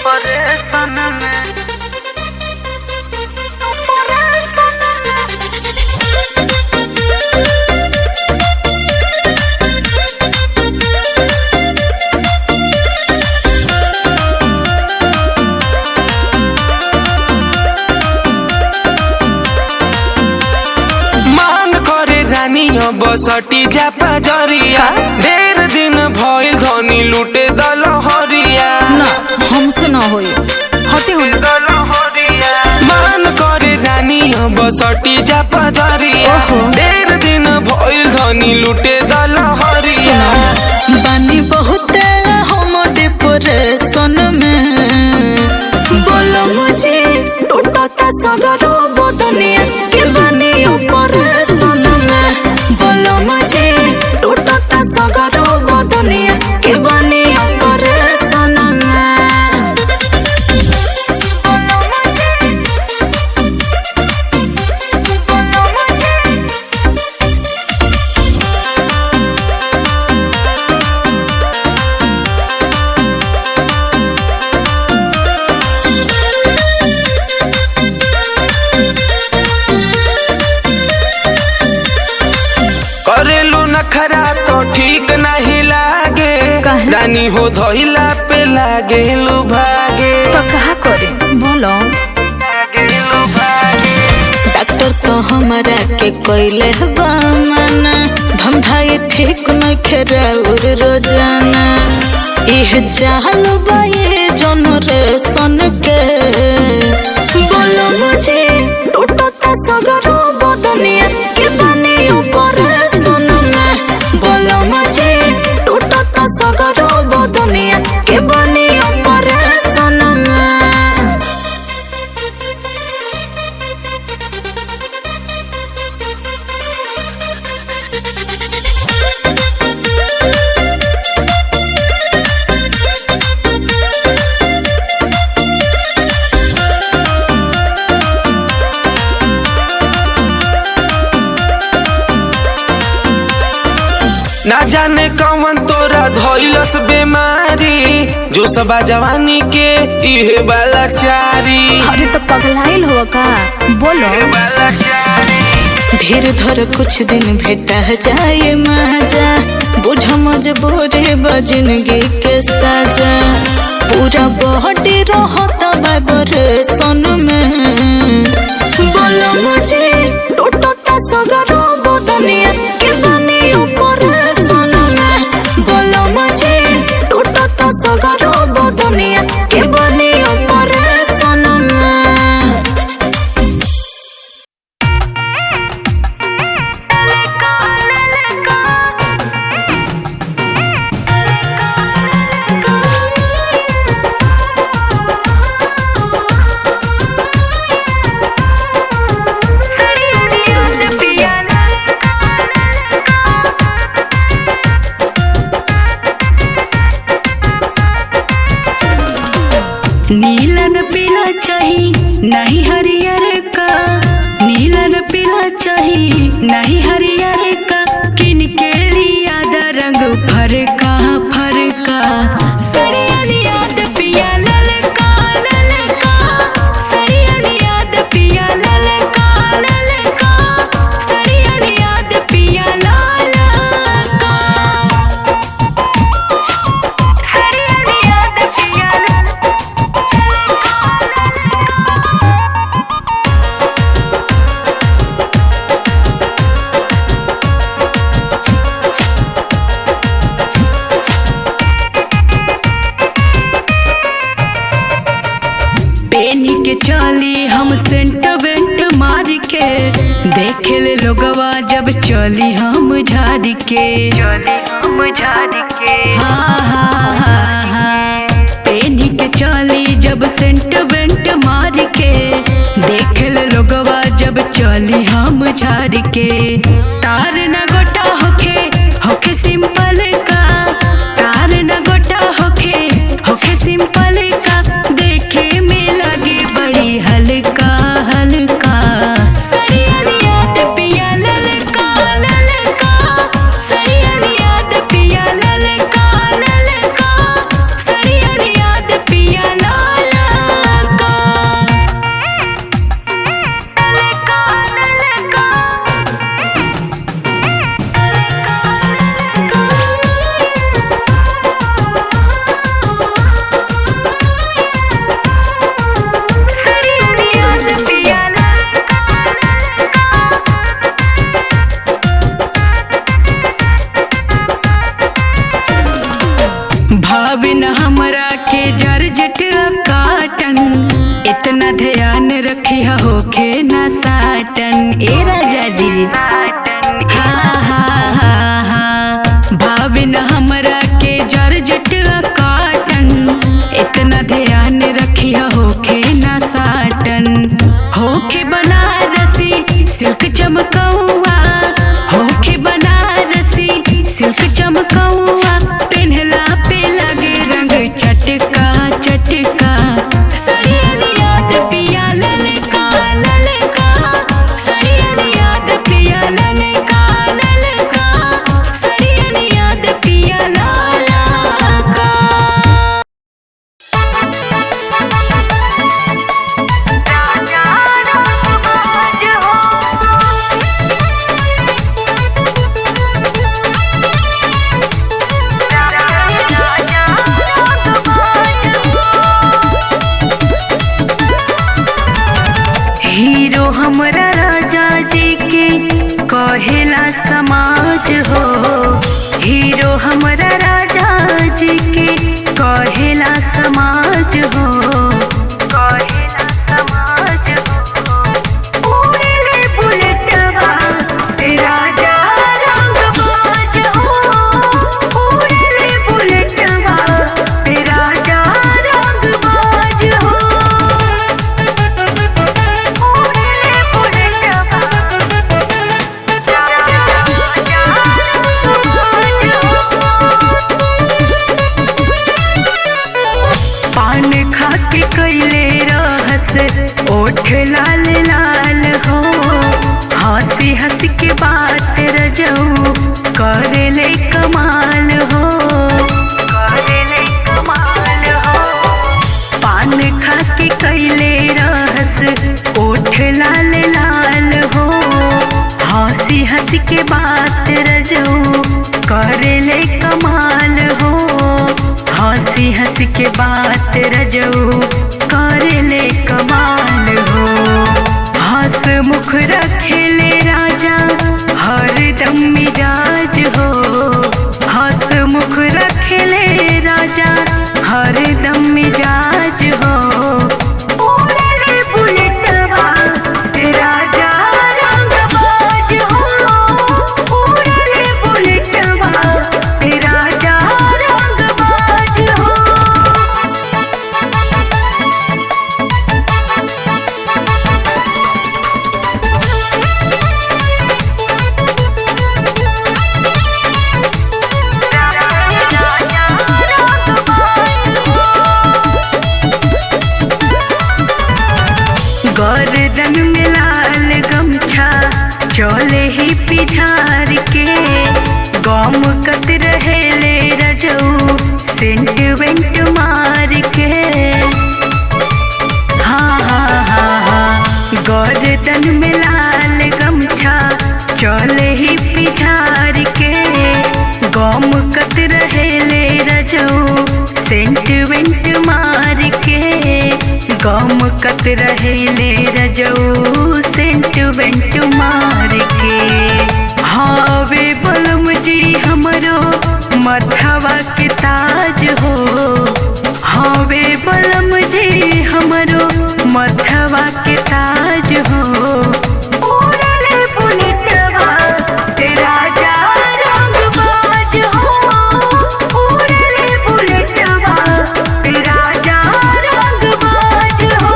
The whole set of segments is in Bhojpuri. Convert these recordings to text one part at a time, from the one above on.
परेशान में बसटी जापा जरिया ढेर दिन भइल धनी लूटे दलहरिया ना हमसे ना होई हटे हो दलहरिया मान करे रानी बसटी जापा जरिया ढेर दिन भइल धनी लूटे दलहरिया बानी बहुत हम डिप्रेशन में बोलो मुझे टूटता सगरो बदनिया के बानी ऑपरेशन में बोलो मुझे टूटता सगरो बदनिया के बानी ऑपरेशन में करेलू नखरा तो ठीक नहीं लागे रानी हो धइला पे लागे लू भागे तो कहा करे बोलो डॉक्टर तो हमारा के कोइले बामना धंधाई ठीक न खेराउर रोजाना इह चाहल बाये जनरेशन के बोलो मुझे टूटता सगरो बदनिया के बानी ऑपरेशन में बोलो मुझे टूटता सगरो बदनिया के बानी ऑपरेशन में ना जाने कौन तोरा धइलस बीमारी जो सबा जवानी के इहे वाला चारी अरे तो पगलाइल हो का बोलो धीर धर कुछ दिन भेटा जाए मजा बुझ मजबूरी बजिनगी के सजा पूरा बॉडी रहता वाइब्रेशन में बोलो मुझे टूटता सगरो बदनिया के बानी ऑपरेशन में बोलो मुझे टूटता सगरो बदनिया के बानी ऑपरेशन में नीलन पीला चाही नहीं हरियर का नीलन पीला चाही नहीं हरियर का किनके लिया रंग फरका फरका सड़ियल याद पिया ललका ललका सड़ियल याद पिया ललका ललका सड़ियल याद पिया ललका सड़ियल याद पिया पेनी के चली हम सेंट वेंट मार के देखे ले लोगवा जब चली हम झाड़ के हाँ हाँ हाँ हाँ पेनी के चली जब सेंट वेंट मार के देखे ले लोगवा जब चली हम झाड़ के तार न गोटा होखे सिंपल का तार न गोटा होखे सिंपल का देखे में लगे बड़ी हल्का हल्का सड़ियल याद पिया ललका ललका सड़ियल याद पिया ललका ललका भाविन हमरा के जर्जट काटन, इतना ध्यान रखी होखे न साटन। ए राजा जी हाँ हाँ हाँ हाँ, भाविन हमरा के जर्जट काटन, इतना ध्यान रखी होखे न साटन। होखे बनारसी सिल्क चमकौआ, होखे बनारसी सिल्क चमकौआ, पेन्हला पे लगे रंग चटका चटका। सरियल याद पिया ललका ललका, सरियल याद पिया ललका ललका, सरियल याद पिया ललका। हीरो हमरा राजा जी के कहेला समाज हो, हीरो हमरा राजा जी के कहेला समाज हो, कहेला समाज हो। उड़ेले बुलेटवा राजा रंगबाज हो, उड़ेले बुलेटवा राजा रंगबाज हो। पान खा के कैले रहस ओठ लाल लाल हो, हंसी हंसी के बात रजऊ करेले कमाल हो, करेले कमाल हो। पान खा के कैले रहस ओठ लाल लाल हो, हंसी हंसी के बात रजऊ करेले कमाल हो, हंसी हंसी के बात रजऊ करेले कमाल हो। हंस मुख रखेले राजा हरदम मिजाज हो, हंस मुख रखेले राजा हरदम मिजाज हो। उड़ेले बुलेटवा राजा रंगबाज हो, उड़ेले बुलेटवा राजा रंगबाज हो। गर्दन में लाल गमछा चले ही पिछार के, गम कत रहेले रजऊ सेंट वेंट मार के। हाँ हाँ हाँ हाँ, गर्दन में लाल गमछा चले ही पिछार के, गम कत रहेले रजऊ सेंट वेंट मार के, गम कत रहेले रजऊ सेंट वेंट मार के। हावे बलम जी हमरो मथवा के ताज हो, हावे बलम जी हमरो मथवा के ताज हो। उड़ेले बुलेटवा राजा रंगबाज हो, उड़ेले बुलेटवा राजा रंगबाज हो।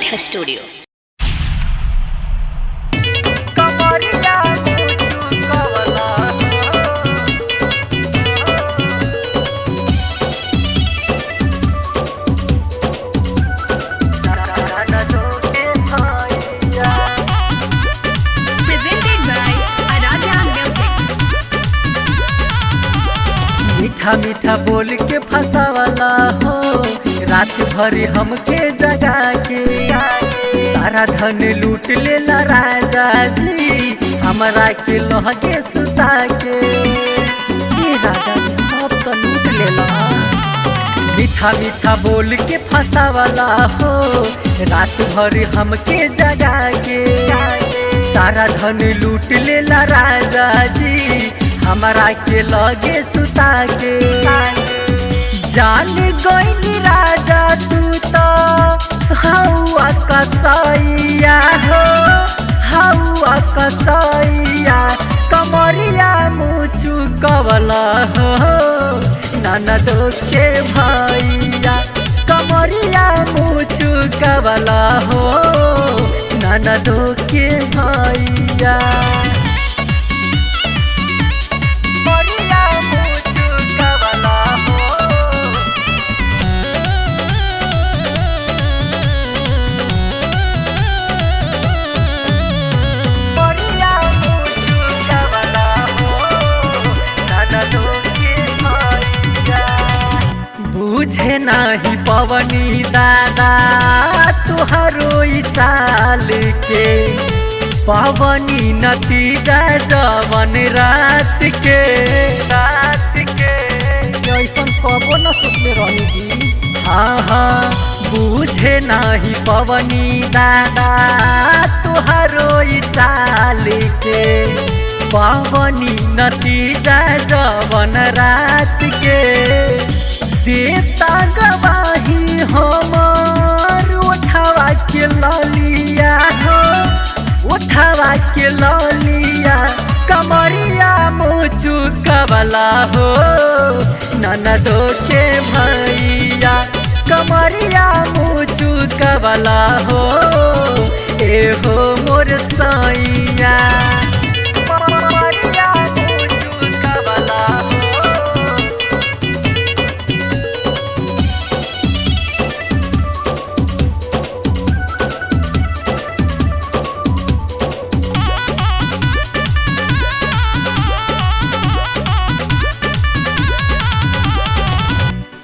आराध्या स्टूडियो। मीठा मीठा बोल के फसावला हो, रात भरी हमके जगा के सारा धन लूट लेला राजा जी, हमरा के लहके सुता के। ये राजा जी सब तो लूट लेला। मीठा मीठा बोल के फसावला हो, रात भरी हमके जगा के सारा धन लूट लेला राजा जी, हमरा के लगे सुता के। जान गई राजा तू तो हवा कसैया हो, हवा कसैया कमरिया मुचु कवला हो, ननदो के भैया कमरिया मुचु कवला हो, ननदो के भैया। बुझे नाही पवनी दादा तुहरो चाल के, पवनी नतीजा जवन रात के ऐसा कबो न सोचले रही। हाँ हाँ बुझे नाही पवनी दादा तुहरो चाल के, पवनी नतीजा जवन रात के। देता गवाही हमार उठावा के ललिया हो, उठावा के ललिया कमरिया मुचु कवला हो, ननदो के भैया कमरिया मुचु कवला हो, ए हो मोर सैया कमरिया मुचु कवला हो।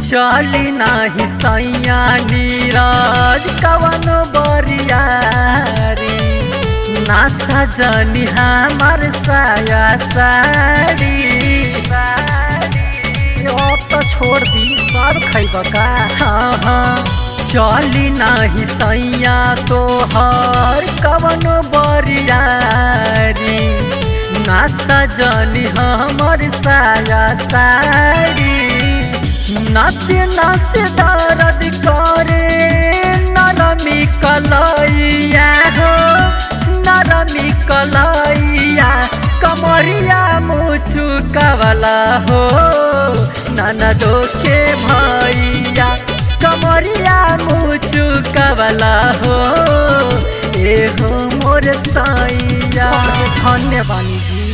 चली नाही सैया नीरज कवन बरियारी, ना सजनी हमार साया साड़ी। अब तो छोड़ दी सब खैब का। हाँ हाँ चली नाही सैया तोहर कवन बरियारी, ना सजनी हमार साया साड़ी। नाचे नाचे दर्द करे नरमी कलैया हो, नरमी कलैया कमरिया मुचु कवला हो, ननदो के भैया कमरिया मुचु कवला हो, ए हो मोर सैया। धन्यवाद जी।